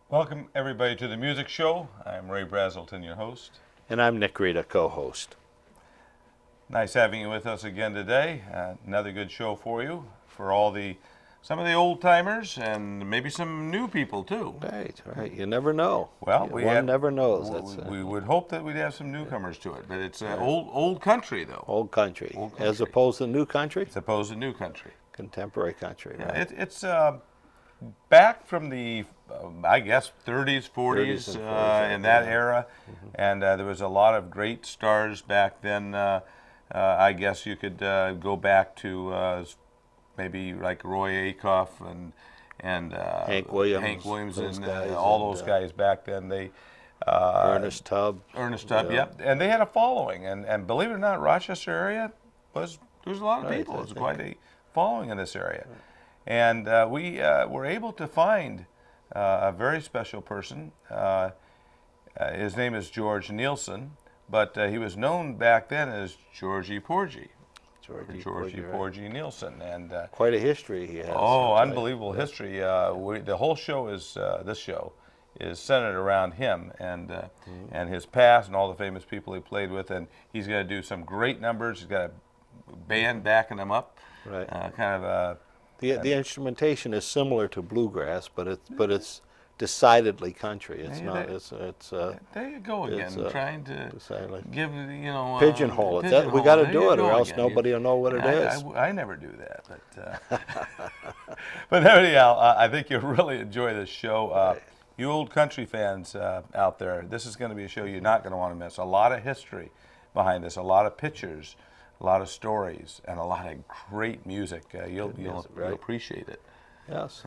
Welcome, everybody, to the music show. I'm Ray Braselton, your host. And I'm Nick Rita, co-host. Nice having you with us again today. Another good show for you, for some of the old timers and maybe some new people too. Right. You never know. Well, one never knows. We would hope that we'd have some newcomers to it, but it's old country though. Old country, as opposed to new country. As opposed to new country. Contemporary country. Yeah, right? it's back from the I guess 30s, 40s, in that era, and there was a lot of great stars back then. I guess you could go back to maybe like Roy Acuff and Hank Williams, and all those guys back then. They Ernest Tubb, yeah, and they had a following, and believe it or not, Rochester area there was a lot of people. It was quite a following in this area, and we were able to find a very special person. His name is Georgie Nielsen, but he was known back then as Georgie Porgie. Georgie Porgie Nielsen, and quite a history he has. Oh, unbelievable history! The whole show is this show is centered around him and his past and all the famous people he played with, and he's going to do some great numbers. He's got a band backing him up. Right. The instrumentation is similar to bluegrass, but it's decidedly country. It's not. There you go again, trying to give pigeonhole it. We got to do it, or else nobody will know what it is. I never do that, but anyhow, I think you'll really enjoy this show. You old country fans out there, this is going to be a show you're not going to want to miss. A lot of history behind this, a lot of pictures, a lot of stories, and a lot of great music. You'll appreciate it. Yes,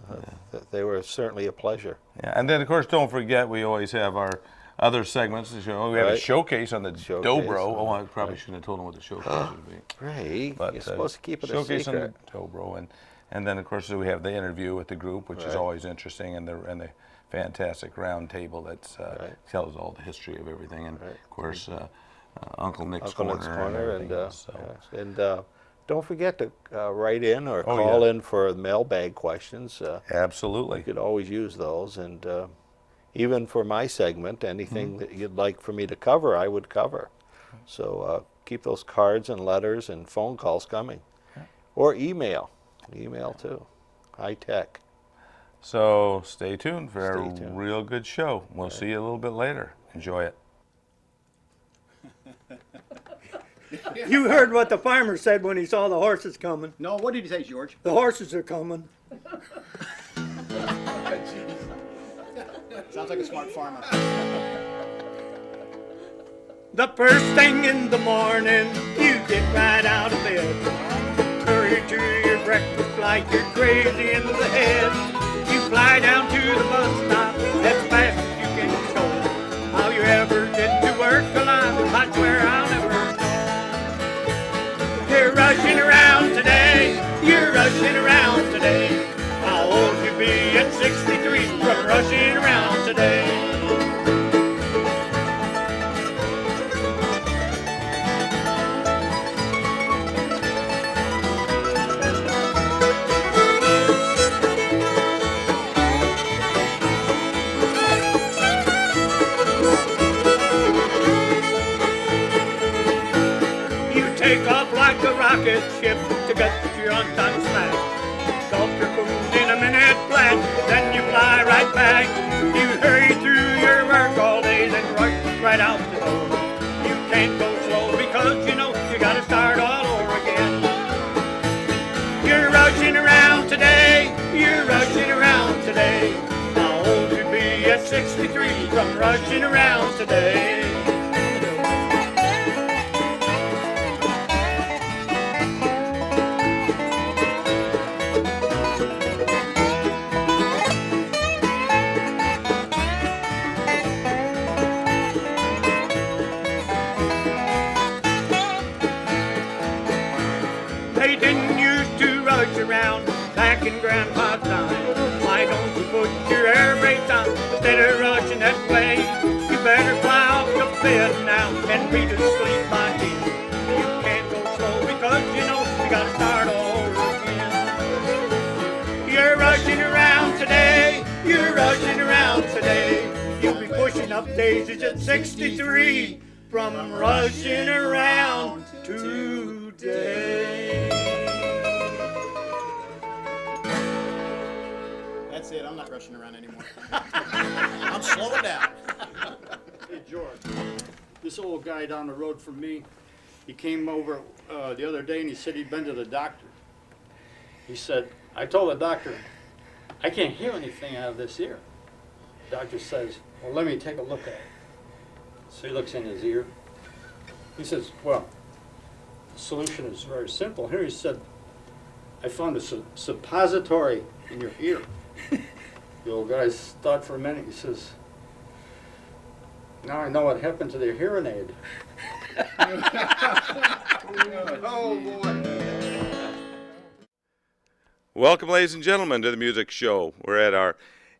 they were certainly a pleasure. Yeah, and then of course, don't forget we always have our other segments to show. We have a showcase on the dobro. Oh, I probably shouldn't have told them what the showcase would be. Right, but you're supposed to keep it a secret. Showcase on the dobro, and then of course we have the interview with the group, which is always interesting, and the fantastic round table that tells all the history of everything, and of course Uncle Nick's Corner, and don't forget to write in or call in for mailbag questions. Absolutely. You could always use those. And even for my segment, anything that you'd like for me to cover, I would cover. So keep those cards and letters and phone calls coming. Or email. Email too. High tech. So stay tuned for a real good show. We'll see you a little bit later. Enjoy it. You heard what the farmer said when he saw the horses coming. No, what did he say, George? The horses are coming. Sounds like a smart farmer. The first thing in the morning, you get right out of bed. Hurry to your breakfast like you're crazy in the head. You fly down to the bus stop as fast as you can go. How you ever get to work alive, I swear I'll never know. You're rushing around today, you're rushing around today. How old you be at 63 from rushing around today? Take off like a rocket ship to get your on-time smash. Gulp your food in a minute flat, then you fly right back. You hurry through your work all day, then rush right out the door. You can't go slow because you know you gotta start all over again. You're rushing around today, you're rushing around today. How old you be at 63 from rushing around today? They didn't used to rush around back in Grandpa's time. Why don't you put your air brakes on instead of rushing that way? You better fly off the bed now and be to sleep, my dear. You can't go slow because you know you gotta start all over again. You're rushing around today, you're rushing around today. up daisies at 63 from rushing around today. That's it. I'm not rushing around anymore. I'm slowing down. Hey, George, this old guy down the road from me, he came over the other day and he said he'd been to the doctor. He said, I told the doctor, I can't hear anything out of this ear. The doctor says, well, let me take a look at it. So he looks in his ear. He says, well, the solution is very simple. Here he said, I found a suppository in your ear. The old guy thought for a minute. He says, now I know what happened to the hearing aid. Oh, boy. Welcome, ladies and gentlemen, to the music show. We're at our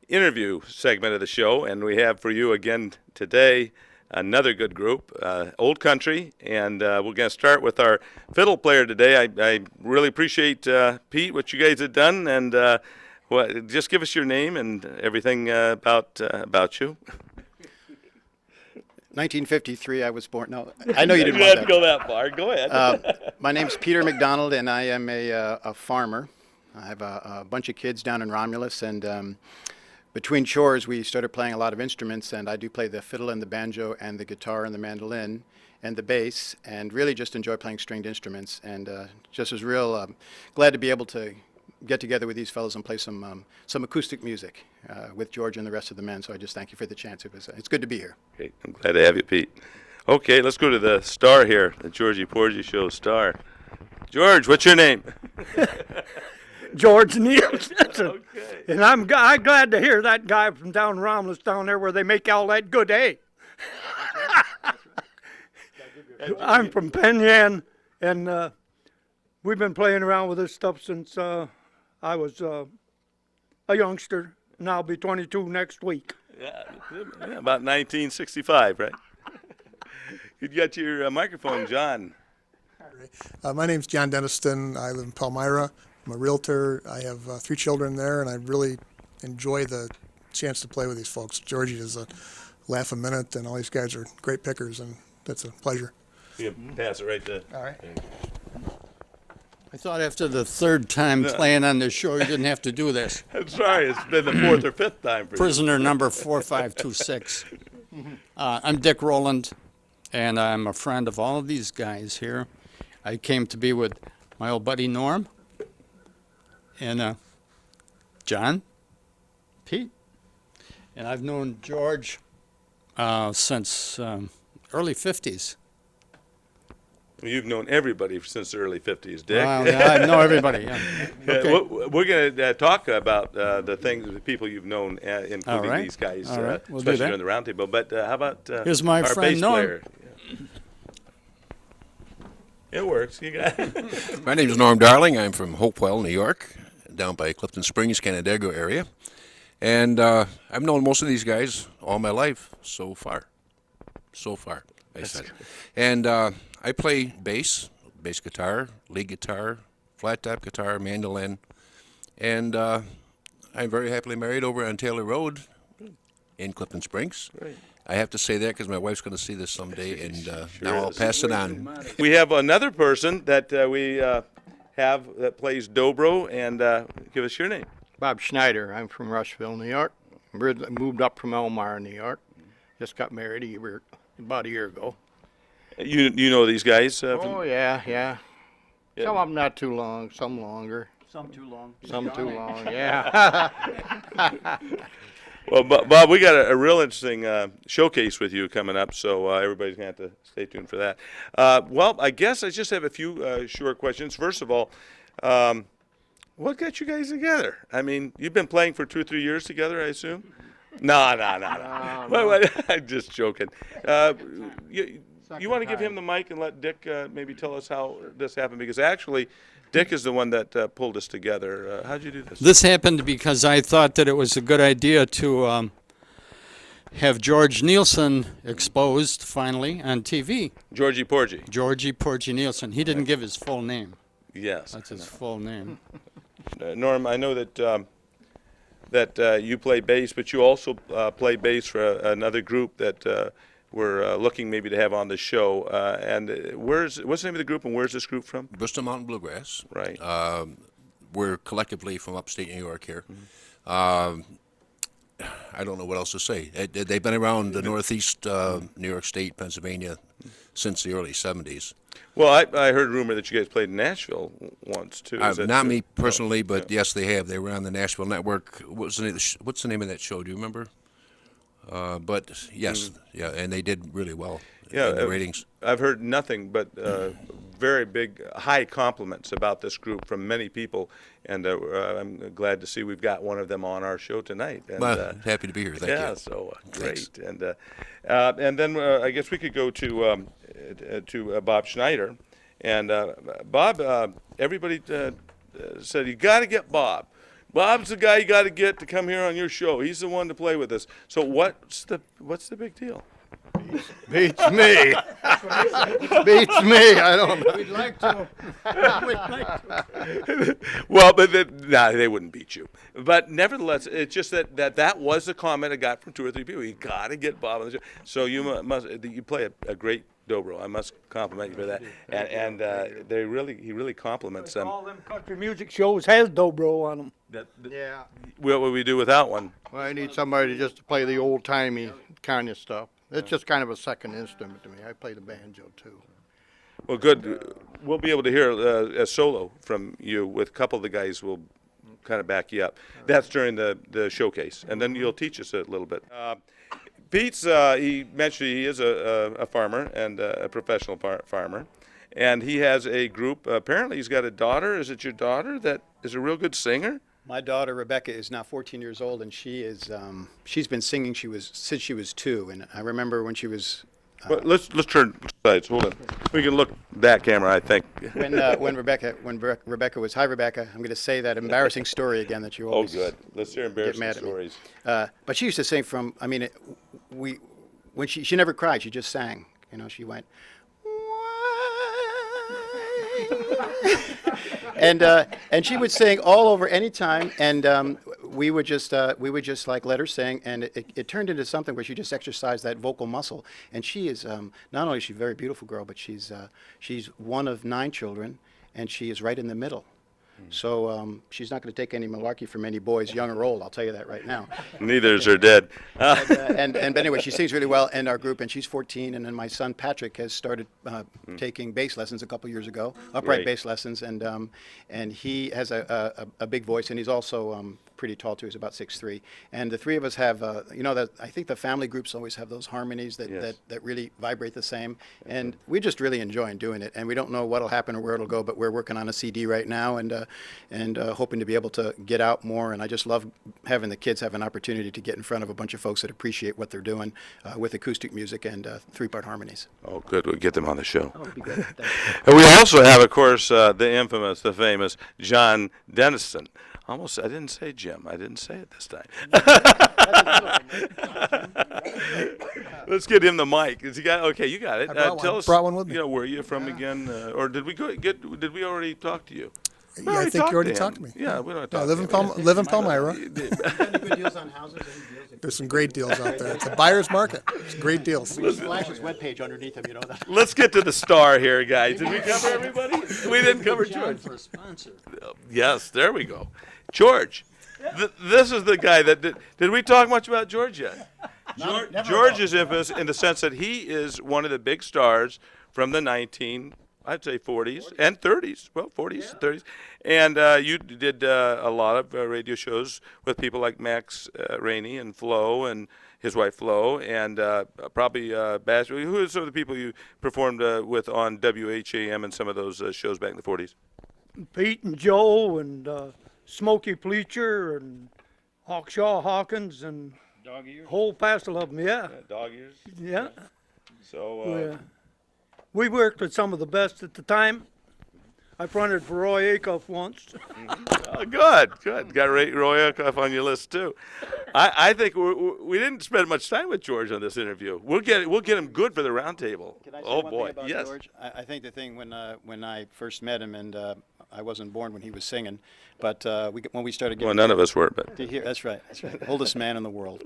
interview segment of the show, and we have for you again today another good group, Old Country, and we're going to start with our fiddle player today. I really appreciate, Pete, what you guys have done, and just give us your name and everything about you. 1953, I was born. No, I know you didn't You want have that. to go that far. Go ahead. My name's Peter McDonald, and I am a farmer. I have a bunch of kids down in Romulus, and between chores, we started playing a lot of instruments, and I do play the fiddle and the banjo and the guitar and the mandolin and the bass, and really just enjoy playing stringed instruments, and just was real glad to be able to get together with these fellows and play some acoustic music with George and the rest of the men. So I just thank you for the chance. It's good to be here. Okay, I'm glad to have you, Pete. Okay, let's go to the star here, the Georgie Porgie Show star. George, what's your name? George Nielsen. Okay. And I'm glad to hear that guy from down Romulus down there where they make all that good hay. I'm from Penn Yan, and we've been playing around with this stuff since I was a youngster, and I'll be 22 next week. Yeah, about 1965, right? You got your microphone, John. My name's John Denniston. I live in Palmyra. I'm a realtor. I have 3 children there, and I really enjoy the chance to play with these folks. Georgie is a laugh a minute, and all these guys are great pickers, and that's a pleasure. You can pass it right to. All right. I thought after the third time playing on this show, you didn't have to do this. That's right. It's been the 4th or 5th time for you. Prisoner number 4526. I'm Dick Rowland, and I'm a friend of all of these guys here. I came to be with my old buddy Norm and John, Pete, and I've known George since early 50s. You've known everybody since the early 50s, Dick. Well, yeah, I know everybody. Yeah. Okay. We're going to talk about the things, the people you've known, including All right. these guys, All right. We'll do especially that. during the roundtable. But how about Here's my our friend bass Norm. player? It works. You got it. My name is Norm Darling. I'm from Hopewell, New York, down by Clifton Springs, Canandaigua area. And I've known most of these guys all my life so far. I said. And I play bass guitar, lead guitar, flat top guitar, mandolin. And I'm very happily married over on Taylor Road in Clifton Springs. Right. I have to say that because my wife's going to see this someday, and now I'll pass it on. We have another person that we have that plays dobro, and give us your name. Bob Schnieder. I'm from Rushville, New York. Moved up from Elmira, New York. Just got married about a year ago. You know these guys? Oh, yeah. Yeah. Some of them not too long, some longer. Some too long. Some too long, yeah. Well, Bob, we got a real interesting showcase with you coming up, so everybody's going to have to stay tuned for that. Well, I guess I just have a few short questions. First of all, what got you guys together? I mean, you've been playing for 2 or 3 years together, I assume? No. Wait, I'm just joking. You want to give him the mic and let Dick maybe tell us how this happened? Because actually, Dick is the one that pulled us together. How'd you do this? This happened because I thought that it was a good idea to have George Nielsen exposed finally on TV. Georgie Porgie. Georgie Porgie Nielsen. He didn't give his full name. Yes. That's his full name. Norm, I know that that you play bass, but you also play bass for another group that we're looking maybe to have on the show. And what's the name of the group, and where's this group from? Bristol Mountain Bluegrass. Right. We're collectively from upstate New York here. I don't know what else to say. They've been around the Northeast, New York State, Pennsylvania, since the early 70s. Well, I heard a rumor that you guys played in Nashville once, too. Is that Not true? me personally, but yeah. yes, they have. They were on the Nashville Network. What's the name of that show? Do you remember? But yes, yeah, and they did really well in the ratings. I've heard nothing but very big, high compliments about this group from many people, and I'm glad to see we've got one of them on our show tonight. And, Well, happy to be here. Thank you. yeah, so great. Thanks. And then I guess we could go to Bob Schnieder, and Bob. Everybody said you got to get Bob. Bob's the guy you got to get to come here on your show. He's the one to play with us. So what's the big deal? Beats me. Beats me. I don't know. We'd like to. We'd like to. Well, but they wouldn't beat you. But nevertheless, it's just that was a comment I got from 2 or 3 people. You got to get Bob on the show. So you play a great dobro. I must compliment you for that. And he really compliments them. All them country music shows has dobro on them. Yeah. What would we do without one? Well, I need somebody just to play the old-timey kind of stuff. It's just kind of a second instrument to me. I play the banjo, too. Well, good. We'll be able to hear a solo from you with a couple of the guys will kind of back you up. That's during the showcase, and then you'll teach us a little bit. Pete's, he mentioned he is a farmer and a professional farmer, and he has a group. Apparently, he's got a daughter. Is it your daughter that is a real good singer? My daughter Rebecca is now 14 years old, and she is she's been singing since she was 2. And I remember when she was Well, let's turn sides. Hold on. We can look that camera, I think. when Rebecca was, hi Rebecca, I'm going to say that embarrassing story again that you always good. Let's hear embarrassing mad at me. stories. But she used to sing from, I mean, when she never cried, she just sang. You know, she went, and she would sing all over any time, and we would just like let her sing, and it turned into something where she just exercised that vocal muscle. And she is not only is she a very beautiful girl, but she's one of 9 children, and she is right in the middle. So she's not going to take any malarkey from any boys, young or old. I'll tell you that right now. Neither is her dead. But anyway, she sings really well in our group, and she's 14. And then my son Patrick has started taking bass lessons a couple years ago, upright Great. bass lessons, and he has a big voice, and he's also pretty tall too. He's about 6'3". And the 3 of us have, that I think the family groups always have those harmonies that really vibrate the same, and we just really enjoy doing it. And we don't know what'll happen or where it'll go, but we're working on a CD right now, and hoping to be able to get out more. And I just love having the kids have an opportunity to get in front of a bunch of folks that appreciate what they're doing with acoustic music and 3-part harmonies. Oh, good. We'll get them on the show. Oh, it'd be good. Thanks. And we also have, of course, the infamous, the famous John Denniston. I didn't say Jim. I didn't say it this time. Let's get him the mic. Has he got? Okay, you got it. Tell us. Brought one with me. You know, where you from again? Or did we did we already talk to you? Yeah, I think you already talked to me. Yeah, we don't I talk. live in Palmyra. Any good deals on houses? There's some great deals out there. It's a buyer's market. It's great deals. We just flash his webpage underneath him, you know that. Let's get to the star here, guys. Did we cover everybody? We didn't cover George. For a sponsor. Yes, there we go. George. This is the guy that did we talk much about George yet? George is infamous in the sense that he is one of the big stars from the 40s and 30s. Well, 40s and 30s. And you did a lot of radio shows with people like Max Rainey and Flo and his wife Flo, and probably Bass. Who are some of the people you performed with on WHAM and some of those shows back in the 40s? Pete and Joe and Smokey Pleacher and Hawkshaw Hawkins and Dog ears. whole passel of them, yeah. Dog ears. Yeah. So. We worked with some of the best at the time. I fronted for Roy Acuff once. Oh, good. Got Roy Acuff on your list too. I think we didn't spend much time with George on this interview. We'll get him good for the round table. Can I say Oh one boy, thing about yes. George? I think the thing when I first met him, and I wasn't born when he was singing, but when we started getting Well, none of us were, but to hear, that's right, oldest man in the world.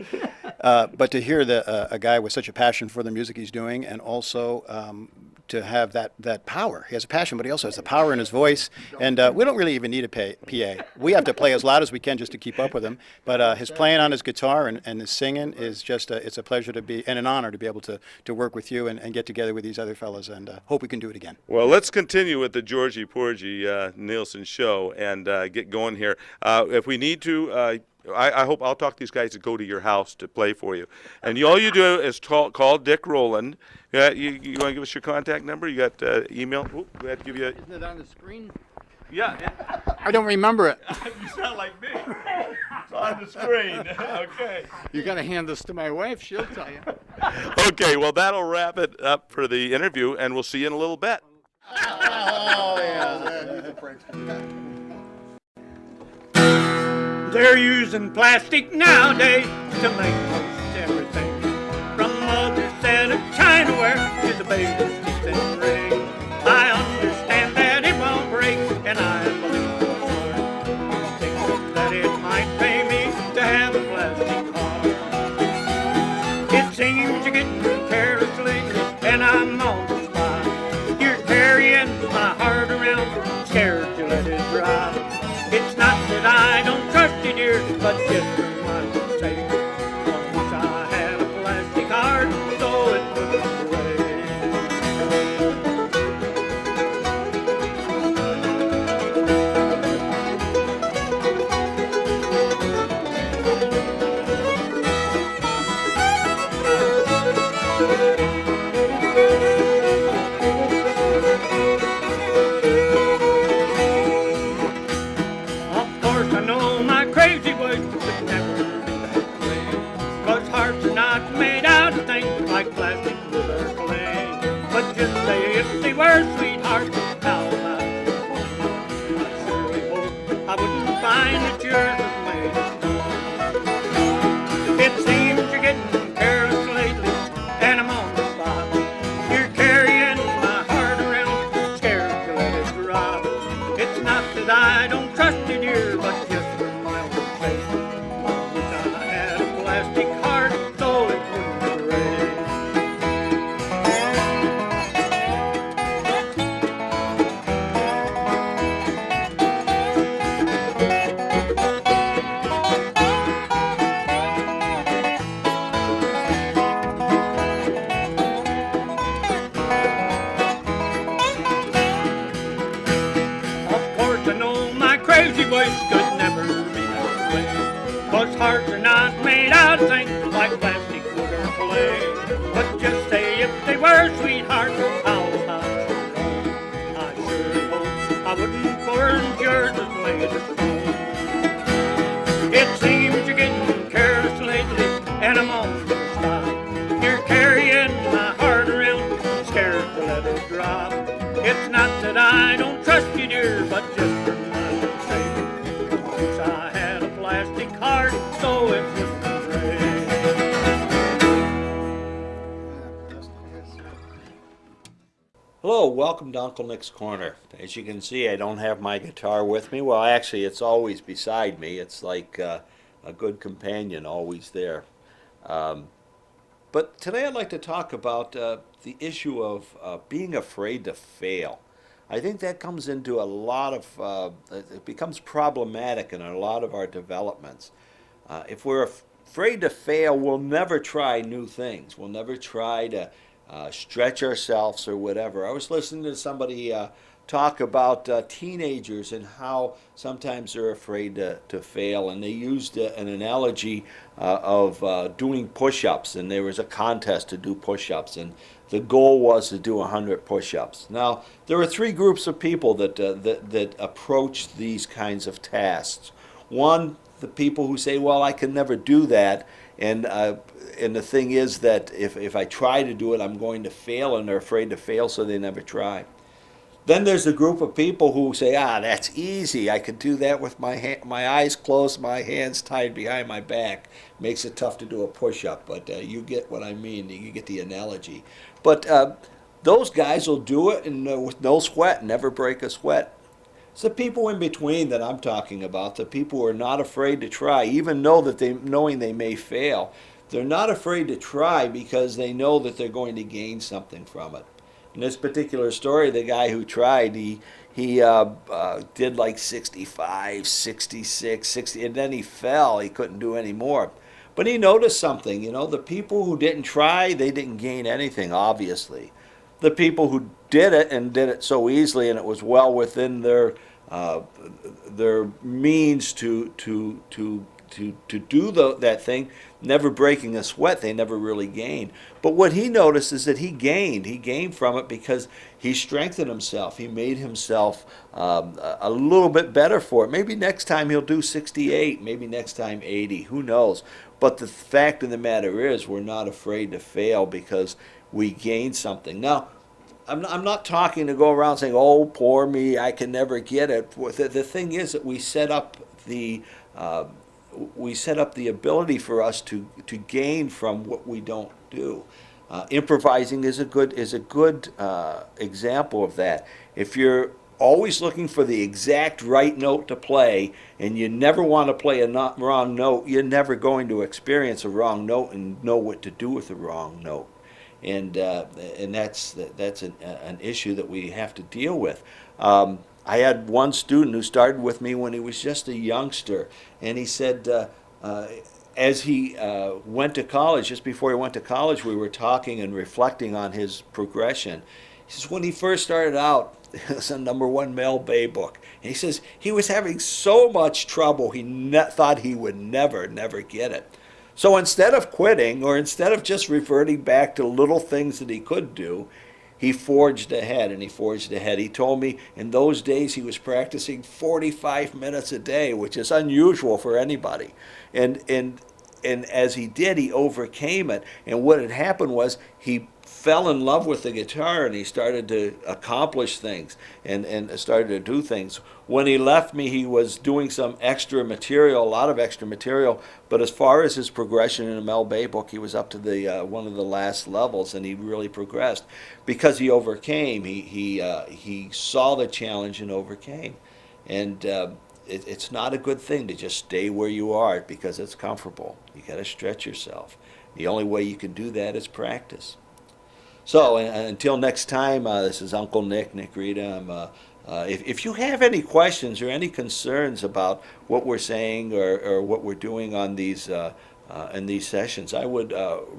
But to hear a guy with such a passion for the music he's doing, and also to have that power. He has a passion, but he also has the power in his voice. And we don't really even need a PA. We have to play as loud as we can just to keep up with him. But his playing on his guitar and his singing is just it's a pleasure to be, and an honor to be able to work with you and get together with these other fellas, and hope we can do it again. Well, let's continue with the Georgie Porgie Nielsen show and get going here. If we need to, I hope I'll talk these guys to go to your house to play for you. And all you do is call Dick Rowland. You want to give us your contact number? You got email? Ooh, we had to give you. Isn't it on the screen? Yeah. I don't remember it. You sound like me. It's on the screen. Okay. You got to hand this to my wife. She'll tell you. Okay. Well, that'll wrap it up for the interview, and we'll see you in a little bit. Oh, yeah. They're using plastic nowadays to make most everything, from mother's set of chinaware to the baby's thin ring. I understand that it won't break, and I believe it's worth. Think that it might pay me to have a plastic car. It seems you're getting careless lately, and I'm on the spot. You're carrying my heart around, scared to let it drop. It's not that I don't trust you, dear, but just for my sake. I wish I had a plastic heart so it wouldn't break. Of course I know my crazy ways could never be that way, 'cause hearts are not made out of things like plastic wood or clay. But just say if they were sweethearts, how about it? I surely hope I wouldn't find that yours was made of stone. It seems you're getting careless lately, and I'm on the spot. You're carrying my heart around, scared to let it drop. It's not that I don't trust you, dear, but just for my own sake. I wish I had a plastic heart so it wouldn't break. Of course I know my crazy ways could never be that way, 'cause hearts are not made out of things like plastic, wood, or clay. But just say if they were sweethearts, how about your own? I sure hope I wouldn't forge yours as made of stone. It seems you're getting careless lately, and I'm on the spot. You're carrying my heart around, scared to let it drop. It's not that I don't trust you, dear, but just for my own sake. I wish I had a plastic heart so it wouldn't break. Hello, welcome to Uncle Nick's Corner. As you can see, I don't have my guitar with me. Well, actually, it's always beside me. It's like a good companion, always there. But today I'd like to talk about the issue of being afraid to fail. I think that comes into a lot of, it becomes problematic in a lot of our developments. If we're afraid to fail, we'll never try new things. We'll never try to stretch ourselves or whatever. I was listening to somebody talk about teenagers and how sometimes they're afraid to fail, and they used an analogy of doing push-ups, and there was a contest to do push-ups, and the goal was to do 100 push-ups. Now, there are three groups of people that approach these kinds of tasks. One, the people who say, well, I can never do that, and the thing is that if I try to do it, I'm going to fail, and they're afraid to fail, so they never try. Then there's a group of people who say, that's easy. I can do that with my eyes closed, my hands tied behind my back. Makes it tough to do a push-up, but you get what I mean. You get the analogy. But those guys will do it and with no sweat, never break a sweat. It's the people in between that I'm talking about, the people who are not afraid to try, even knowing they may fail. They're not afraid to try because they know that they're going to gain something from it. In this particular story, the guy who tried, he did like 65, 66, 60, and then he fell. He couldn't do any more. But he noticed something, the people who didn't try, they didn't gain anything, obviously. The people who did it and did it so easily, and it was well within their means to do that thing, never breaking a sweat, they never really gained. But what he noticed is that he gained. He gained from it because he strengthened himself. He made himself a little bit better for it. Maybe next time he'll do 68, maybe next time 80, who knows. But the fact of the matter is we're not afraid to fail because we gain something. Now, I'm not talking to go around saying, oh, poor me, I can never get it. The thing is that we set up the ability for us to gain from what we don't do. Improvising is a good example of that. If you're always looking for the exact right note to play and you never want to play a wrong note, you're never going to experience a wrong note and know what to do with the wrong note. And that's an issue that we have to deal with. I had one student who started with me when he was just a youngster, and he said as he went to college, just before he went to college, we were talking and reflecting on his progression. He says when he first started out, it was a #1 Mel Bay book. And he says he was having so much trouble he thought he would never get it. So instead of quitting, or instead of just reverting back to little things that he could do, he forged ahead, and he forged ahead. He told me in those days he was practicing 45 minutes a day, which is unusual for anybody. And as he did, he overcame it. And what had happened was he fell in love with the guitar, and he started to accomplish things and started to do things. When he left me, he was doing some extra material, a lot of extra material, but as far as his progression in the Mel Bay book, he was up to the one of the last levels, and he really progressed because he overcame. He saw the challenge and overcame. And it's not a good thing to just stay where you are because it's comfortable. You got to stretch yourself. The only way you can do that is practice. So until next time, this is Uncle Nick Rita. If you have any questions or any concerns about what we're saying or what we're doing on these in these sessions, I would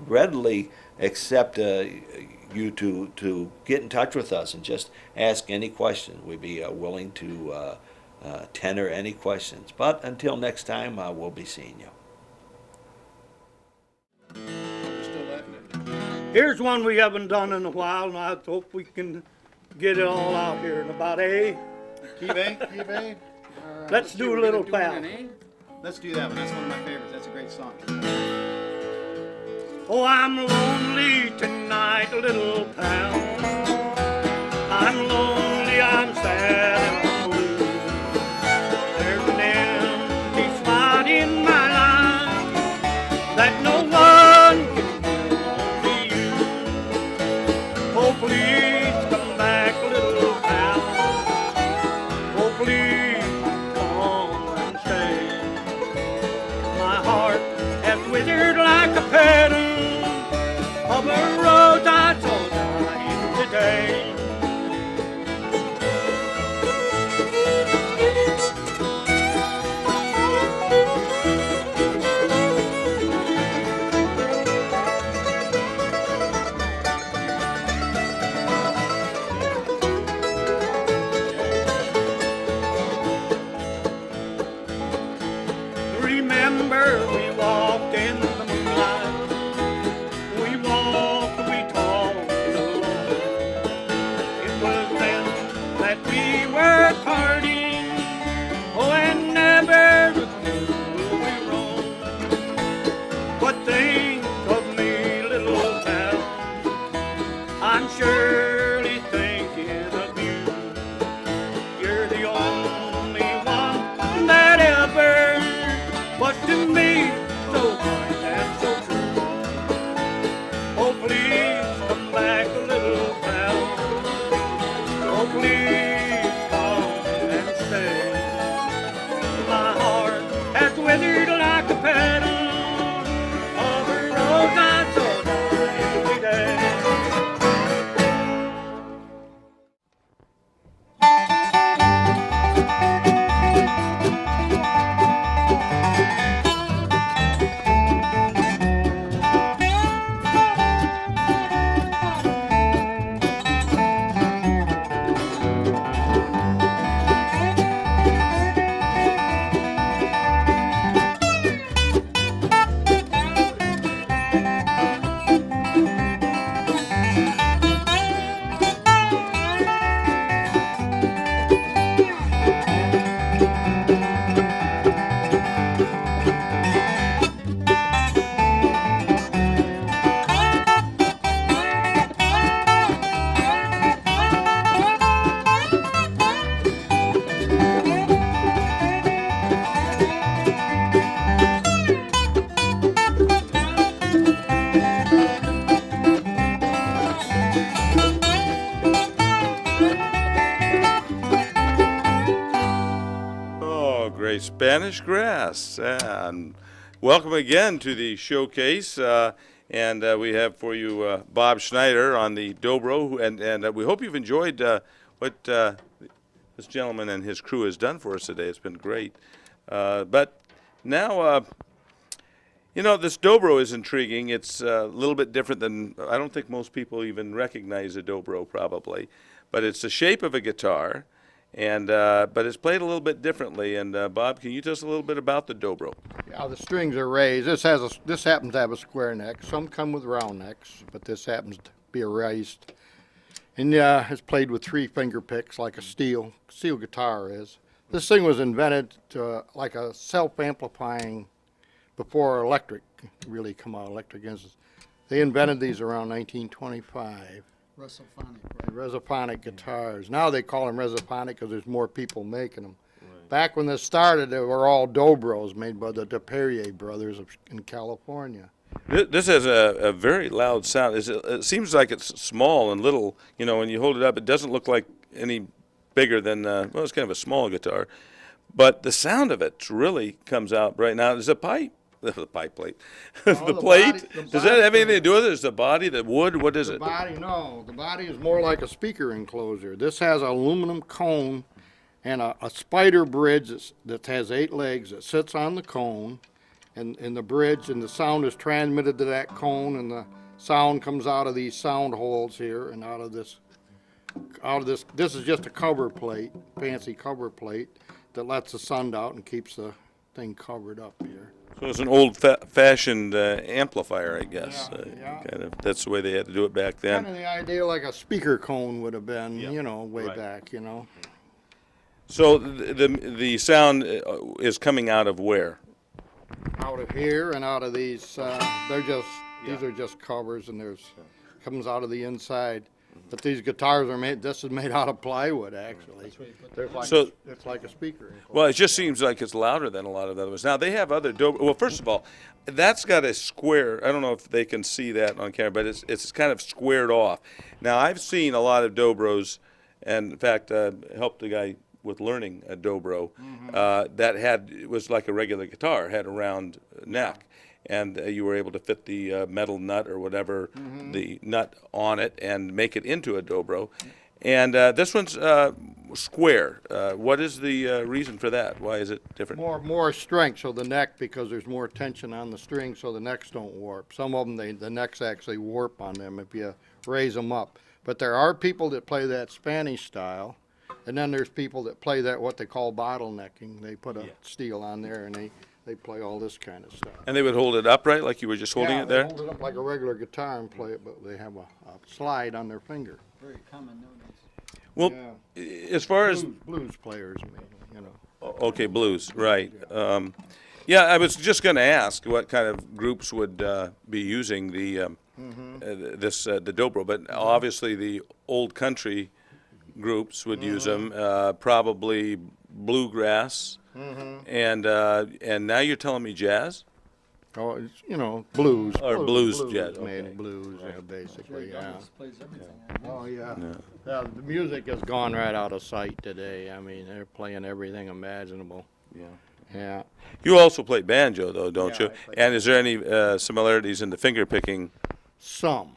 readily accept you to get in touch with us and just ask any questions. We'd be willing to tenor any questions. But until next time, we'll be seeing you. Here's one we haven't done in a while, and I hope we can get it all out here in about A. Key A? Let's do a little pal. Let's do that one. That's one of my favorites. That's a great song. Oh, I'm lonely tonight, little pal. I'm lonely, I'm sad, and I'm blue. There's an empty spot in my life that no one can fill, only you. Oh, please come back, little pal. Oh, please come and stay. My heart has withered like a petal of a rose I told you today. Spanish Grass. And welcome again to the showcase. And we have for you Bob Schnieder on the dobro. And we hope you've enjoyed what this gentleman and his crew has done for us today. It's been great. But now, this dobro is intriguing. It's a little bit different than, I don't think most people even recognize a dobro probably. But it's the shape of a guitar. And but it's played a little bit differently. And Bob, can you tell us a little bit about the dobro? Yeah, the strings are raised. This happens to have a square neck. Some come with round necks, but this happens to be a raised. And it's played with 3 finger picks like a steel guitar is. This thing was invented like a self-amplifying before electric really come out. They invented these around 1925. Resophonic guitars. Now they call them resophonic because there's more people making them. Right. Back when this started, they were all dobros made by the DePerrier brothers in California. This has a very loud sound. It seems like it's small and little. When you hold it up, it doesn't look like any bigger than, it's kind of a small guitar. But the sound of it really comes out right now. There's a pipe. The pipe plate. The plate? Does that have anything to do with it? Is the body, the wood? What is it? The body is more like a speaker enclosure. This has an aluminum cone and a spider bridge that has 8 legs that sits on the cone. And the bridge and the sound is transmitted to that cone, and the sound comes out of these sound holes here and out of this. This is just a cover plate, fancy cover plate that lets the sun out and keeps the thing covered up here. So it's an old-fashioned amplifier, I guess. Yeah. Kind of. That's the way they had to do it back then. Kind of the idea like a speaker cone would have been, way Right. back, So the sound is coming out of where? Out of here and out of these, these are just covers, and comes out of the inside. But these guitars this is made out of plywood, actually. It's like a speaker. Well, it just seems like it's louder than a lot of the others. Now, they have other dobro. Well, first of all, that's got a square. I don't know if they can see that on camera, but it's kind of squared off. Now, I've seen a lot of dobros, and in fact, helped a guy with learning a dobro it was like a regular guitar, had a round neck. And you were able to fit the metal nut or whatever, the nut on it, and make it into a dobro. And this one's square. What is the reason for that? Why is it different? More strength, so the neck, because there's more tension on the string, so the necks don't warp. Some of them, the necks actually warp on them if you raise them up. But there are people that play that Spanish style, and then there's people that play that what they call bottlenecking. They put a steel on there, and they play all this kind of stuff. And they would hold it upright like you were just holding it there? They hold it up like a regular guitar and play it, but they have a slide on their finger. Very common nowadays. Well, as far as... Blues players, Okay, blues, right. I was just going to ask what kind of groups would be using the dobro, but obviously the old country groups would use them, probably bluegrass. And now you're telling me jazz? Oh, it's, blues. Or blues jazz, Made okay. blues, basically, Plays everything. Oh, yeah. Yeah, the music has gone right out of sight today. I mean, they're playing everything imaginable. Yeah. You also play banjo, though, don't Yeah, you? I play And is there any similarities in the finger picking? Some.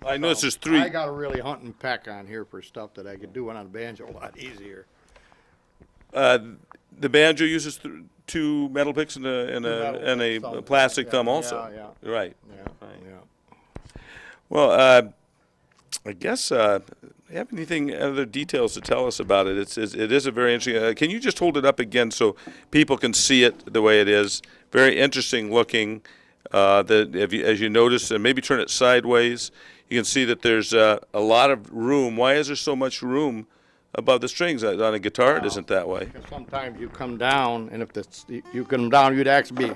I noticed there's 3. I got to really hunt and peck on here for stuff that I could do on a banjo a lot easier. The banjo uses 2 metal picks and a plastic thumb also. Yeah. Right. Yeah. Well, I guess you have anything other details to tell us about it? It is a very interesting. Can you just hold it up again so people can see it the way it is? Very interesting looking. As you notice, and maybe turn it sideways, you can see that there's a lot of room. Why is there so much room above the strings? On a guitar, it isn't that way. Because sometimes you come down, and if you come down, you'd actually be.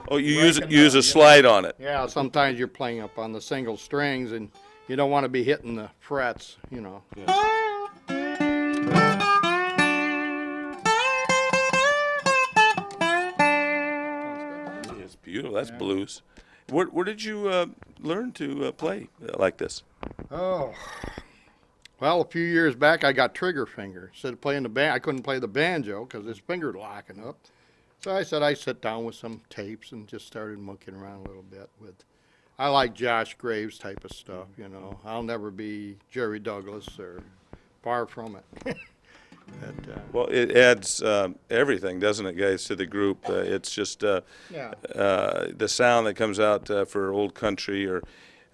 Oh, you use a slide on it. Yeah, sometimes you're playing up on the single strings, and you don't want to be hitting the frets, It's beautiful. That's blues. Where did you learn to play like this? Oh, well, a few years back, I got trigger finger. Instead of playing the I couldn't play the banjo because this finger's locking up. So I said I sit down with some tapes and just started monkeying around a little bit with. I like Josh Graves type of stuff, you know. I'll never be Jerry Douglas or far from it. Well, it adds everything, doesn't it, guys, to the group? It's just the sound that comes out for old country, or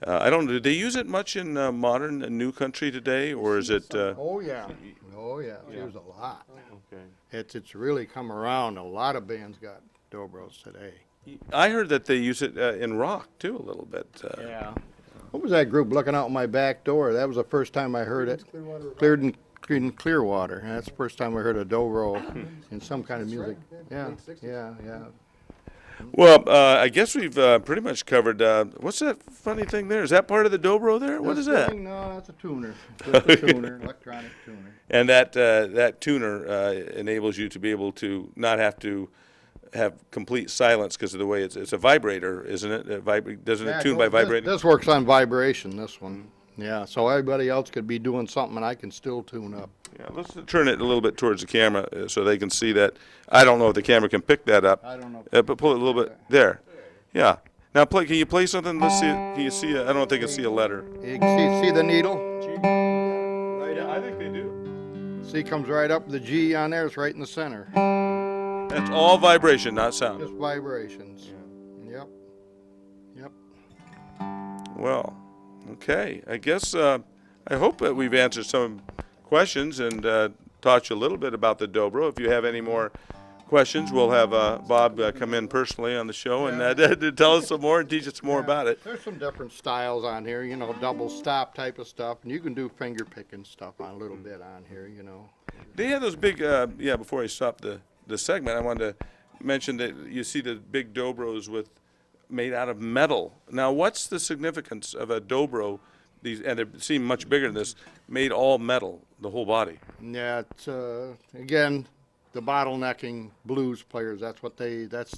I don't know. Do they use it much in modern new country today, or is it? Oh yeah, there's a lot. Okay. It's really come around. A lot of bands got dobros today. I heard that they use it in rock too a little bit. Yeah. What was that group looking out my back door? That was the first time I heard it. Clearwater. That's the first time I heard a dobro in some kind of music. Yeah. Well, I guess we've pretty much covered. What's that funny thing there? Is that part of the dobro there? What is that? No, that's a tuner. Just a tuner, electronic tuner. And that tuner enables you to be able to not have to have complete silence because of the way it's a vibrator, isn't it? Doesn't it tune by vibrating? This works on vibration, this one. Yeah, so everybody else could be doing something and I can still tune up. Yeah, let's turn it a little bit towards the camera so they can see that. I don't know if the camera can pick that up. I don't know. But pull it a little bit there. Yeah. Now play. Can you play something? Let's see. Can you see? I don't know if they can see a letter. You can see the needle? Yeah, I think they do. See, comes right up. The G on there is right in the center. That's all vibration, not sound. Just vibrations. Yeah. Yep. Well, okay. I guess I hope that we've answered some questions and taught you a little bit about the dobro. If you have any more questions, we'll have Bob come in personally on the show and to tell us some more and teach us some more about it. There's some different styles on here, you know, double stop type of stuff, and you can do finger picking stuff on a little bit on here, you know. They have those big, before I stop the segment, I wanted to mention that you see the big dobros made out of metal. Now, what's the significance of a dobro? And they seem much bigger than this, made all metal, the whole body. Yeah, it's, again, the bottlenecking blues players, that's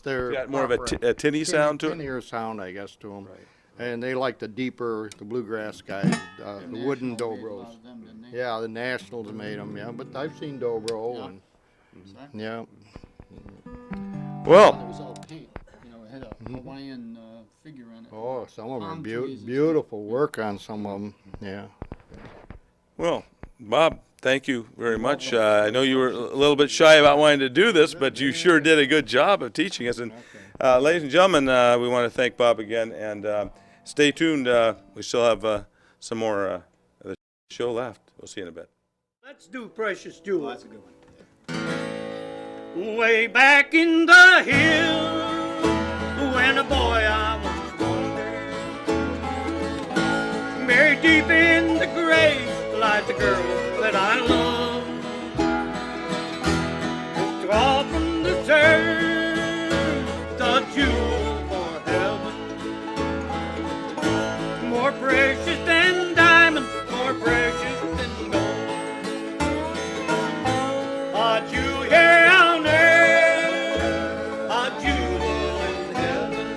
their... Got more of a tinny sound to it? Tinnier sound, I guess, to them. Right. And they like the deeper, the bluegrass guys, the wooden dobros. Yeah, the Nationals made them, yeah, but I've seen dobro, and yeah. Well, It was all paint. You know, it had a Hawaiian figure in it. Oh, some of them Palm are trees. beautiful work on some of them, yeah. well, Bob, thank you very much. I know you were a little bit shy about wanting to do this, but you sure did a good job of teaching us. And ladies and gentlemen, we want to thank Bob again, and stay tuned. We still have some more of the show left. We'll see you in a bit. Let's do Precious Jewel. That's a good one. Way back in the hills, when a boy I was wondering, buried deep in the grave lies the girl that I love. Took off from the earth, the jewel for heaven, more precious than diamond, more precious than gold. A jewel here on earth, a jewel in heaven.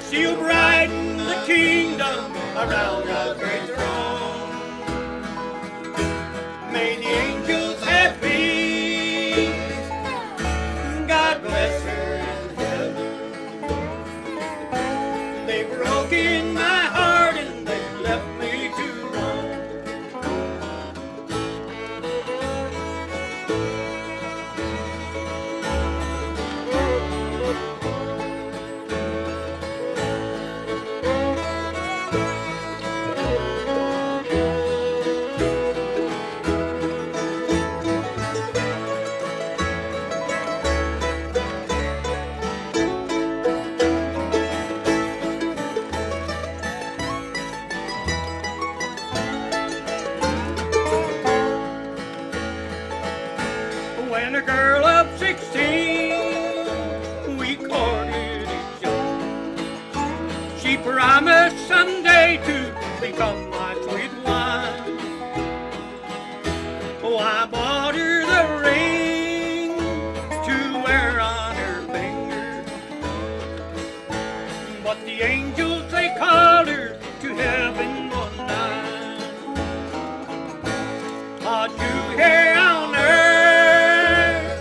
She'll brighten the kingdom around God's great throne. May the angels have peace. God bless her in heaven. They broke in my heart and they left me to roam. When a girl of 16, we courted each other. She promised someday to become my sweet wife. Oh, I bought her the ring to wear on her finger. But the angels, they called her to heaven one night. A Jew here on earth,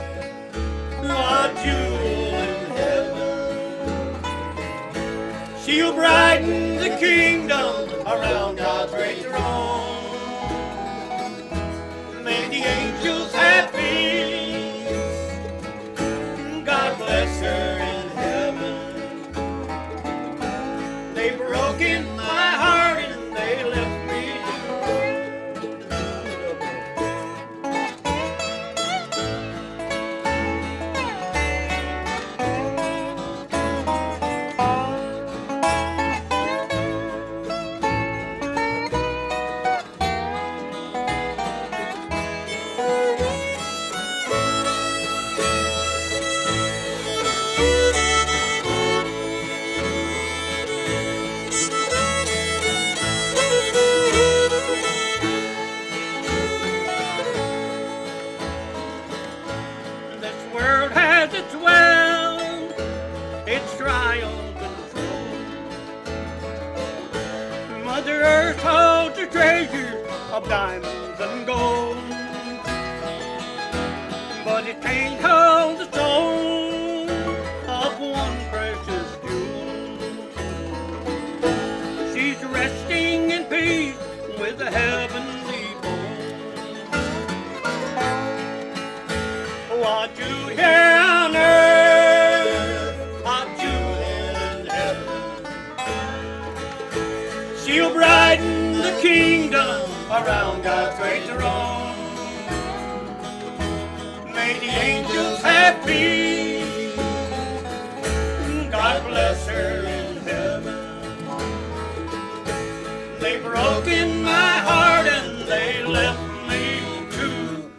She'll brighten the kingdom around God's great throne. May the angels have peace. God bless her in heaven. They've broken my heart and they left me. This world has its wealth, its trials and troubles. Mother Earth holds her treasure of diamonds and gold, but it can't hold the soul of one precious jewel. She's resting in peace with the heavenly home. What you hear on earth, what you in heaven. She'll brighten the kingdom around God's great throne. May the angels have peace. God bless her in heaven. They've broken my heart and they left me to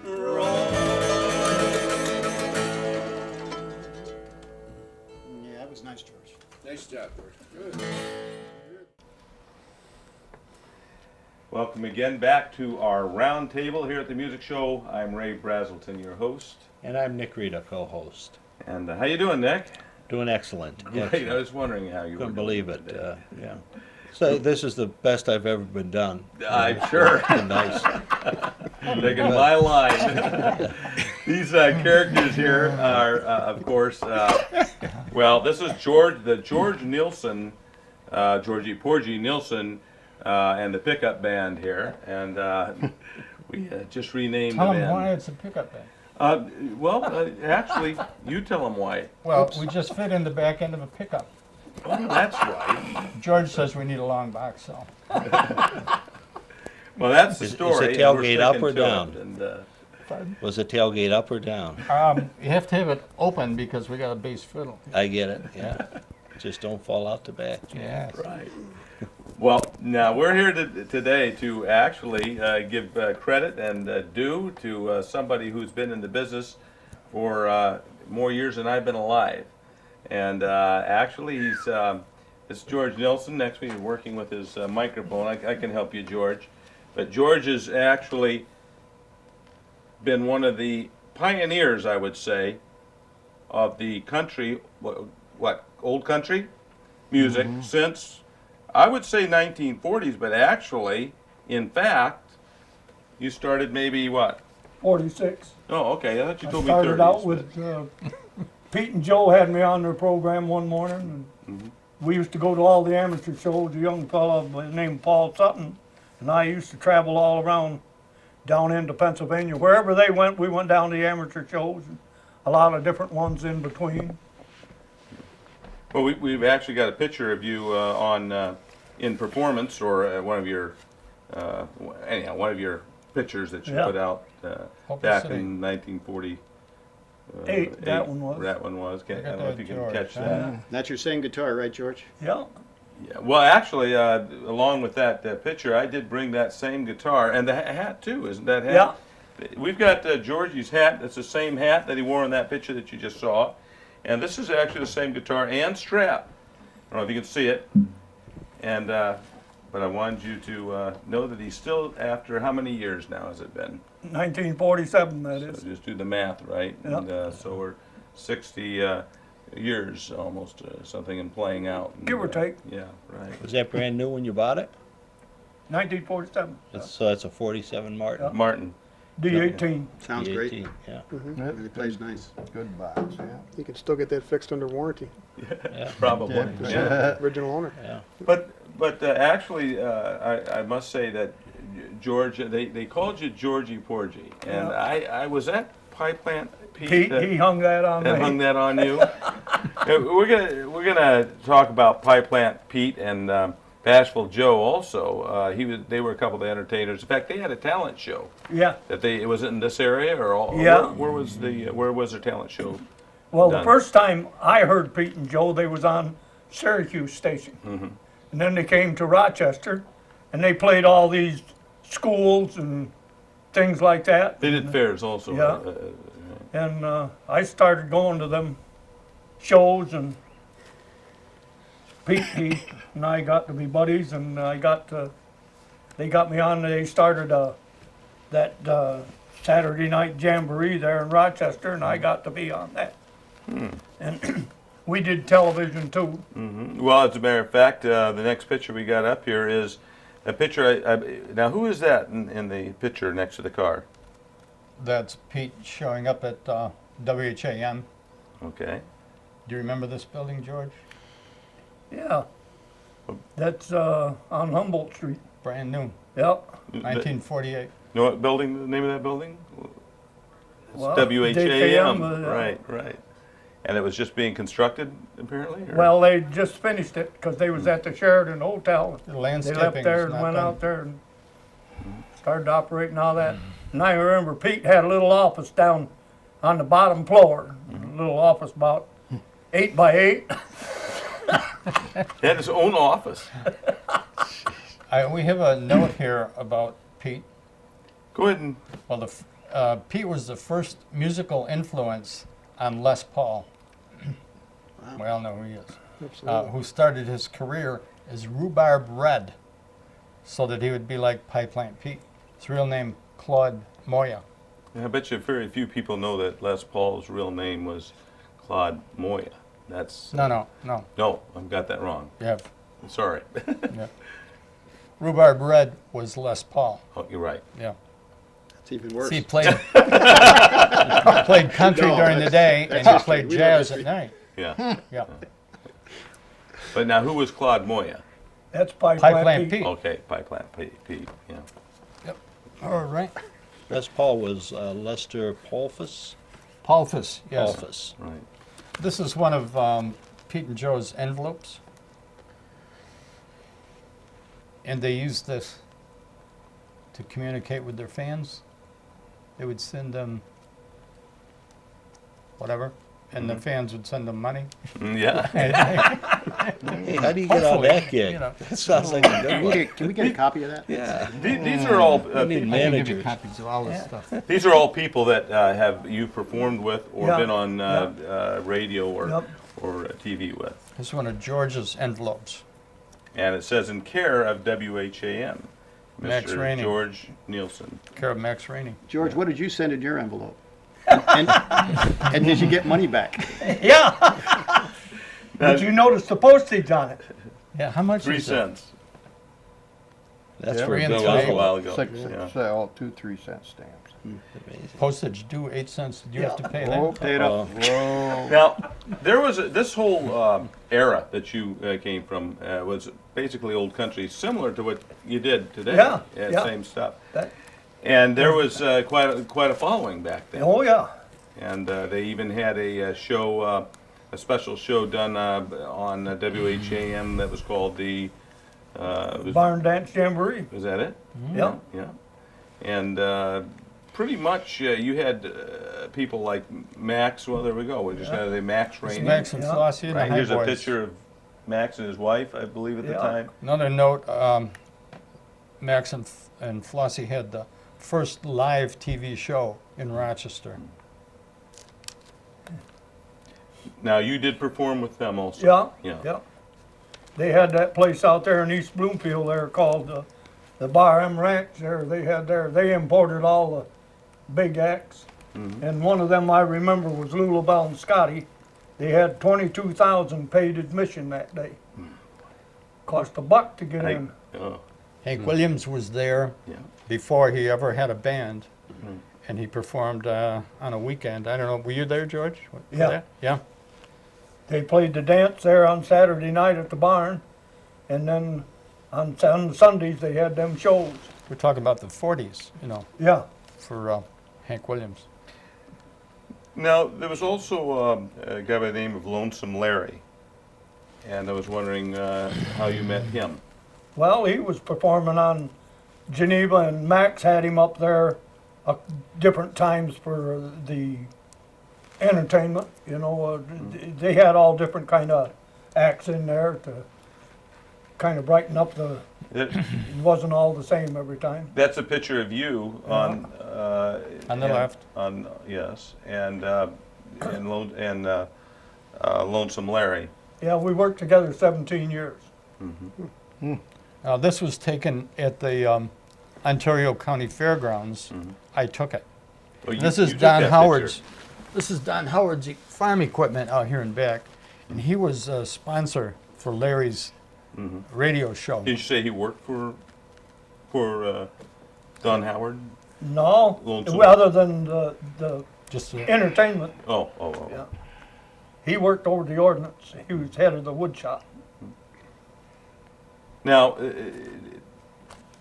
roam. Yeah, that was nice, George. Nice job, George. Good. Welcome again back to our round table here at the Music Show. I'm Ray Braselton, your host. And I'm Nick Rita, co-host. And how you doing, Nick? Doing excellent. Great. Excellent. I was wondering how you were Couldn't doing believe it. today. Yeah. So this is the best I've ever been done. I'm sure. Nice. Taking my line. These characters here are, of course, well, this is George Nielsen, Georgie Porgie Nielsen, and the pickup band here, and we just renamed Tell the them why band. it's a pickup band. Actually, you tell them why. Well, we just fit in the back end of a pickup. Oh, that's right. George says we need a long box, so. Well, that's the Is the story. and we're tailgate up sticking or to down? it, and, Was the tailgate up or down? You have to have it open because we got a bass fiddle. I get it, yeah. Just don't fall out the back. Yeah. right. Well, now we're here today to actually give credit and due to somebody who's been in the business for more years than I've been alive. And actually, it's George Nielsen. Next to me, working with his microphone. I can help you, George. But George has actually been one of the pioneers, I would say, of the country, old country music since, I would say 1940s, but actually, in fact, you started maybe what? 46. Oh, okay. I thought you I told me 30s. started out but- with Pete and Joe had me on their program one morning, and we used to go to all the amateur shows. A young fellow by the name of Paul Sutton and I used to travel all around down into Pennsylvania. Wherever they went, we went down to the amateur shows, and a lot of different ones in between. Well, we've actually got a picture of you on in performance, or one of your one of your pictures that you Yeah. put out back in 1940. That one was. That one was. I Look at don't know if that, you can George, catch huh? that. That's your same guitar, right, George? Yeah. Yeah. Well, actually, along with that picture, I did bring that same guitar and the hat too. Isn't that hat? Yeah. We've got Georgie's hat. It's the same hat that he wore in that picture that you just saw, and this is actually the same guitar and strap. I don't know if you can see it, and but I wanted you to know that he's still, after how many years now has it been? 1947, that So is. just do the math, right? Yeah. And so we're 60 years almost, something in playing out. And, Give or take. Yeah, right. Was that brand new when you bought it? 1947. So that's a 47 Martin? Yeah. Martin. D18. Sounds great. D18, yeah. Really plays nice. Good box, yeah. You can still get that fixed under warranty. Probably. Yeah. Original owner. Yeah. But actually, I must say that George, they called you Georgie Porgie, and I was at Pipe Plant Pete. He hung that on and me. hung that on you. We're gonna talk about Pipe Plant Pete and Bashful Joe also. They were a couple of the entertainers. In fact, they had a talent show. Yeah. It was in this area or all. Yeah. Where was their talent show? Well, done? the first time I heard Pete and Joe, they was on Syracuse station. And then they came to Rochester, and they played all these schools and things like that. They did fairs also. Yeah. And I started going to them shows, and Pete and I got to be buddies, and they got me on. They started that Saturday night jamboree there in Rochester, and I got to be on that. And we did television too. Well, as a matter of fact, the next picture we got up here is a picture. Now, who is that in the picture next to the car? That's Pete showing up at WHAM. Okay. Do you remember this building, George? Yeah. That's on Humboldt Street. Brand new, Yep. 1948. Know what building? The name of that building? It's Well, WHAM. JKM, Right. And it was just being constructed, apparently. Or? Well, they just finished it because they was at the Sheridan Hotel. The They landscaping left there is and not went done. out there and started operating all that. And I remember Pete had a little office down on the bottom floor, a little office about 8 by 8. He had his own office. We have a note here about Pete. Go ahead and. Well, Pete was the first musical influence on Les Paul. We all know who he is. Who started his career as Rhubarb Red, so that he would be like Pipe Plant Pete. His real name, Claude Moya. I bet you very few people know that Les Paul's real name was Claude Moya. That's No. no, I've got that wrong. Yeah. Sorry. Yeah. Rhubarb Red was Les Paul. Oh, you're right. Yeah. It's even worse. See, he played country during the day, and he played jazz at night. Yeah. Yeah. But now, who was Claude Moya? That's Pipe Pipe Plant Plant Pete. Pete. Okay, Pipe Plant Pete. Yeah. All right. Les Paul was Lester Polfus. Polfus, yes. Polfus. Right. This is one of Pete and Joe's envelopes. And they used this to communicate with their fans. They would send them whatever, and the fans would send them money. Yeah. Hey, how do you get on Hopefully, that gig? you know. That sounds like a good one. Can we get a copy of that? Yeah. These are all need I can give you managers. copies of all this stuff. these are all people that have you performed with or Yeah. been on radio or Yep. or TV with. This is one of George's envelopes. And it says in care of WHAM, Max Mr. Rainey. George Nielsen. Care of Max Rainey. George, what did you send in your envelope? And did you get money back? Yeah. Did you notice the postage on it? Yeah, how much 3 is it? cents. That's Yeah, for a we bill. That was a Hey. while ago. Six, Yeah. all 2 3-cent stamps. Amazing. Postage due 8 cents. Did you have to pay that? Oh, paid up. Oh. Now, there was this whole era that you came from was basically old country, similar to what you did today. Yeah, yeah. Same stuff. That- And there was quite a following back then. Oh, yeah. And they even had a show, a special show done on WHAM that was called the. Barn Dance Jamboree. Was that it? Yeah. Yeah. And pretty much you had people like Max. Well, there we go. We just had a Max It's Rainey. Max and Yeah. Flossie and Right, the here's a Highboys. picture of Max and his wife, I believe, at the Yeah. time. Another note, Max and Flossie had the first live TV show in Rochester. Now, you did perform with them also. Yeah. They had that place out there in East Bloomfield there called the Bar M Ranch there. They imported all the big acts. And one of them I remember was Lulabelle and Scotty. They had 22,000 paid admission that day. Cost $1 to get in. Oh, Hank Williams was there yeah. before he ever had a band. and he performed on a weekend. I don't know, were you there, George? For Yeah. that? Yeah. They played the dance there on Saturday night at the barn, and then on Sundays they had them shows. We're talking about the 40s, you know, Yeah. for Hank Williams. Now, there was also a guy by the name of Lonesome Larry, and I was wondering how you met him. Well, he was performing on Geneva, and Max had him up there different times for the entertainment. You know, they had all different kind of acts in there to kind of brighten up the. It wasn't all the same every time. That's a picture of you on On the left. On yes, and Lonesome Larry. Yeah, we worked together 17 years. This was taken at the Ontario County Fairgrounds. I took it. Oh, you- This you is took Don that Howard's. picture. This is Don Howard's farm equipment out here in back, and he was a sponsor for Larry's radio show. Did you say he worked for Don Howard? No, Lonesome. other than the Just entertainment. Oh. Yeah. He worked over the ordinance. He was head of the wood shop. Now,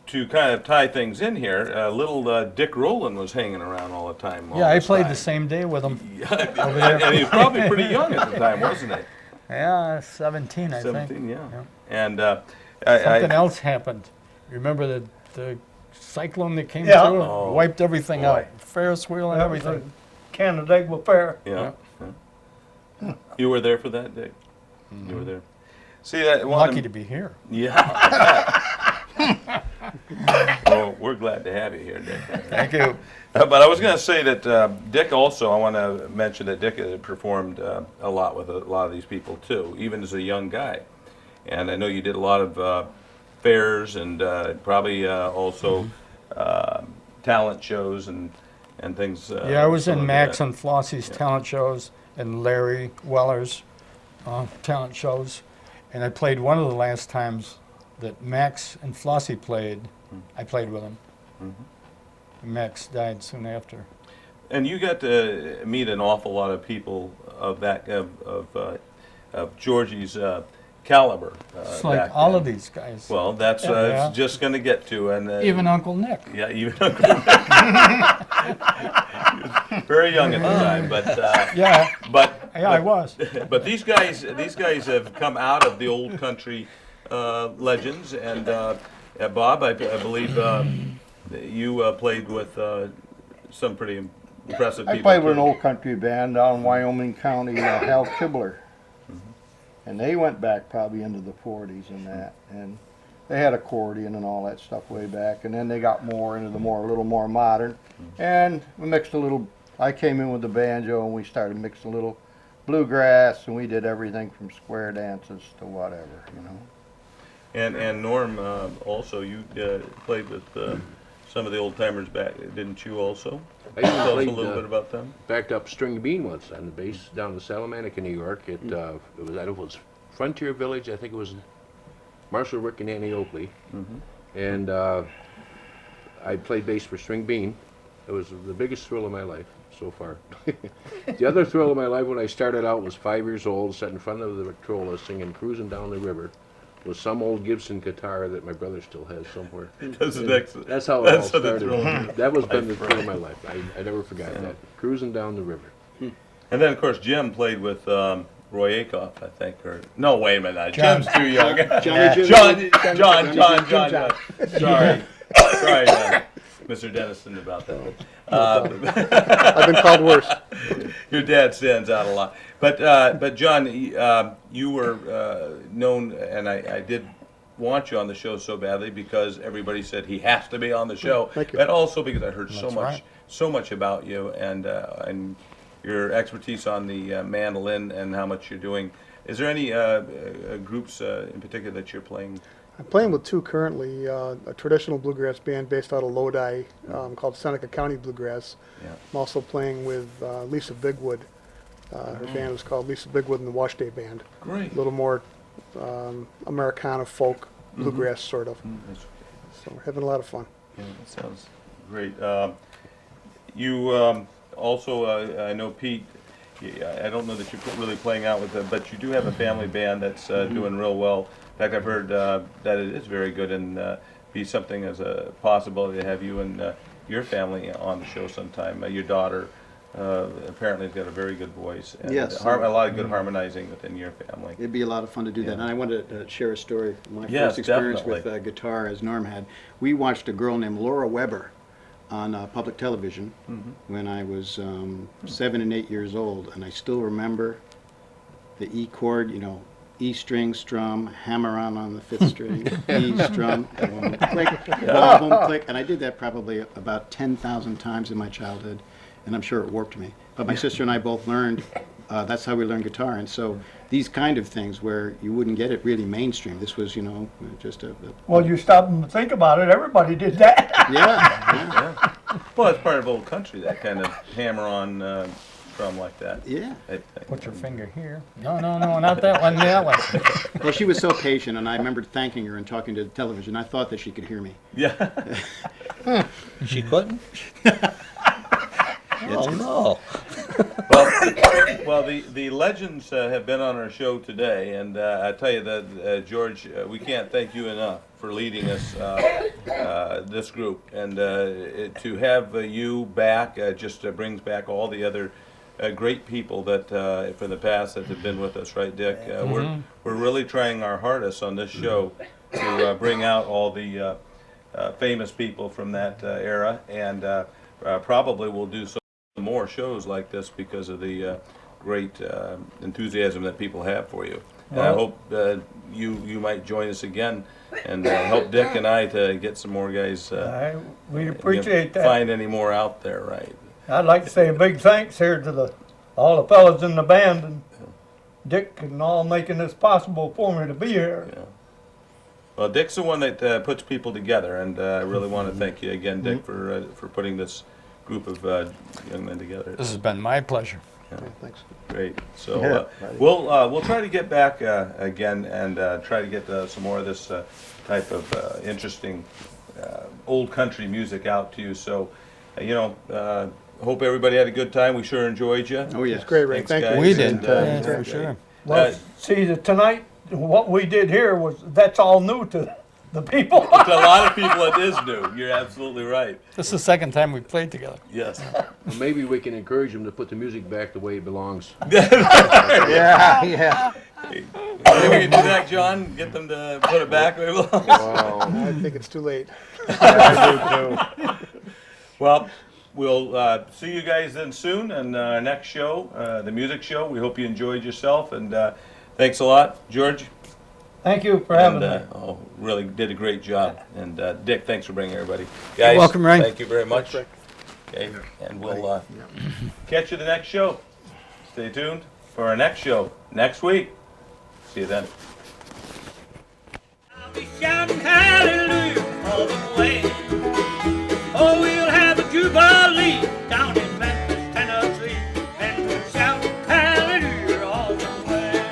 to kind of tie things in here, little Dick Rowland was hanging around all the time. all yeah, I this played time. the same day with him. And he was probably pretty young at the time, wasn't he? Yeah, 17, I 17, think. yeah. Yeah. And Something else happened. Remember the cyclone that came Yeah. through? Oh, Wiped everything boy. out. Ferris wheel and That was everything. the Canandaigua Fair. Yeah. Yeah. You were there for that, Dick? You were there. See, that one Lucky to be here. Yeah. Well, we're glad to have you here, Dick. Thank you. But I was going to say that Dick also, I want to mention that Dick performed a lot with a lot of these people too, even as a young guy. And I know you did a lot of fairs and probably also talent shows and things. Yeah, I was in similar to Max that. and Flossie's talent shows and Larry Weller's talent shows. And I played one of the last times that Max and Flossie played. I played with them. Max died soon after. And you got to meet an awful lot of people of that of Georgie's caliber. It's like back all then. of these guys. Well, that's Yeah. just going to get to and Even Uncle Nick. Yeah, even Uncle Nick. Very young at the time, but Yeah. but Yeah, I was. But these guys have come out of the old country legends, and Bob, I believe you played with some pretty impressive I people. played with an too. old country band down in Wyoming County, Hal Kibler. And they went back probably into the 40s and that. And they had accordion and all that stuff way back. And then they got more into the a little more modern. And we mixed a little, I came in with the banjo and we started mixing a little bluegrass, and we did everything from square dances to whatever, you know. And Norm, also you played with some of the old timers back, didn't you also? I Tell us a played, little bit about them. backed up string bean once on the bass down in Salamanca, New York. It was Frontier Village. I think it was Marshall, Rick, and Annie Oakley. And I played bass for string bean. It was the biggest thrill of my life so far. The other thrill of my life when I started out was 5 years old, sat in front of the Victrola singing "Cruising Down the River" with some old Gibson guitar that my brother still has somewhere. That's an excellent. That's how it all That's what the started. thrill is. That was been the thrill of my life. I never forgot that. Cruising down the river. And then, of course, Jim played with Roy Acuff, I think. Or no, wait a minute. Jim's too young. John. Sorry, Mr. Dennison, about that. I've been called worse. Your dad stands out a lot. But John, you were known, and I did want you on the show so badly because everybody said he has to be on the show. Thank you. But also because I heard That's right. so much about you and your expertise on the mandolin and how much you're doing. Is there any groups in particular that you're playing? I'm playing with two currently, a traditional bluegrass band based out of Lodi called Seneca County Bluegrass. Yeah. I'm also playing with Lisa Bigwood. Her band is called Lisa Bigwood and the Wash Day Band. Great. A little more Americana folk bluegrass sort of. So we're having a lot of fun. Yeah, that sounds great. You also, I know Pete. I don't know that you're really playing out with them, but you do have a family band that's doing real well. In fact, I've heard that it is very good, and be something as a possibility to have you and your family on the show sometime. Your daughter apparently has got a very good voice, and Yes. a lot of good harmonizing within your family. It'd be a lot of fun to do that. Yeah. And I wanted to share a story. My Yes, first experience definitely. with guitar, as Norm had. We watched a girl named Laura Weber on public television when I was 7 and 8 years old, and I still remember the E chord, you know, E string strum, hammer on the 5th string, E strum, boom, click, boom, boom, click, and I did that probably about 10,000 times in my childhood, and I'm sure it warped me. But my sister and I both learned, that's how we learned guitar, and so these kind of things where you wouldn't get it really mainstream, this was, you know, just a Well, you stop and think about it, everybody did that. yeah. Well, it's part of old country, that kind of hammer-on drum like that. Yeah. Put your finger here. No, not that one, that one. Well, she was so patient, and I remembered thanking her and talking to the television. I thought that she could hear me. Yeah. She couldn't? Oh, no. Well, the legends have been on our show today, and I tell you that, George, we can't thank you enough for leading us, this group, and to have you back just brings back all the other great people that from the past that have been with us, right, Dick? We're really trying our hardest on this show to bring out all the famous people from that era, and probably we'll do some more shows like this because of the great enthusiasm that people have for you. And I hope you might join us again and help Dick and I to get some more guys. We appreciate that. Find any more out there, right? I'd like to say a big thanks here to all the fellas in the band and Dick and all making this possible for me to be here. Yeah. Well, Dick's the one that puts people together, and I really want to thank you again, Dick, for putting this group of young men together. This has been my pleasure. Yeah. Thanks. Great. So we'll try to get back again and try to get some more of this type of interesting old country music out to you. So, hope everybody had a good time. We sure enjoyed you. Oh, yes. It's great, Ray. Thanks, Thank guys. you. We did, And, yeah, for great. sure. Well, see, tonight, what we did here that's all new to the people. To a lot of people, it is new. You're absolutely right. This is the second time we've played together. Yes. Well, maybe we can encourage them to put the music back the way it belongs. Yeah. Maybe we can do that, John. Get them to put it back where it belongs. Wow. I think it's too late. Well, we'll see you guys then soon in our next show, the music show. We hope you enjoyed yourself, and thanks a lot, George. Thank you for having me. Really did a great job. And Dick, thanks for bringing everybody. Guys, welcome, Ray. Thank you very much. Okay, and we'll catch you the next show. Stay tuned for our next show next week. See you then. I'll be shouting hallelujah all the way. Oh, we'll have a jubilee down in Memphis, Tennessee, and we'll shout hallelujah all the way.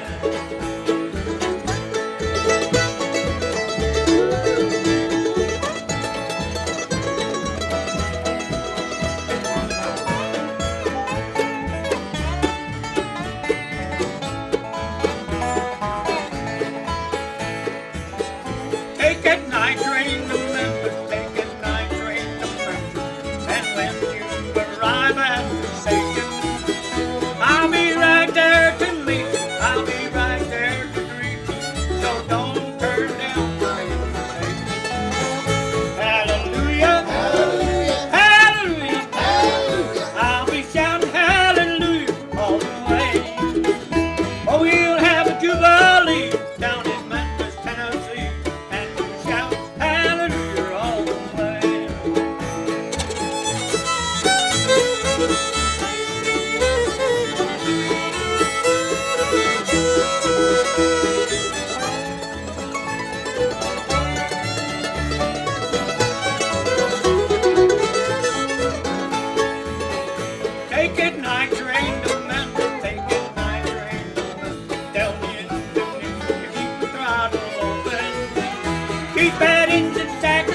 Take that night train to Memphis, take that night train to Memphis, and when you arrive at the station, I'll be right there to meet you, I'll be right there to greet you, so don't turn down the invitation. Hallelujah, hallelujah, hallelujah, hallelujah, I'll be shouting hallelujah all the way. Oh, we'll have a jubilee down in Memphis, Tennessee, and we'll shout hallelujah all the way. Take it night train to Memphis, take it night train to Memphis. Tell me it's the news, keep the throttle open. Keep that engine stacked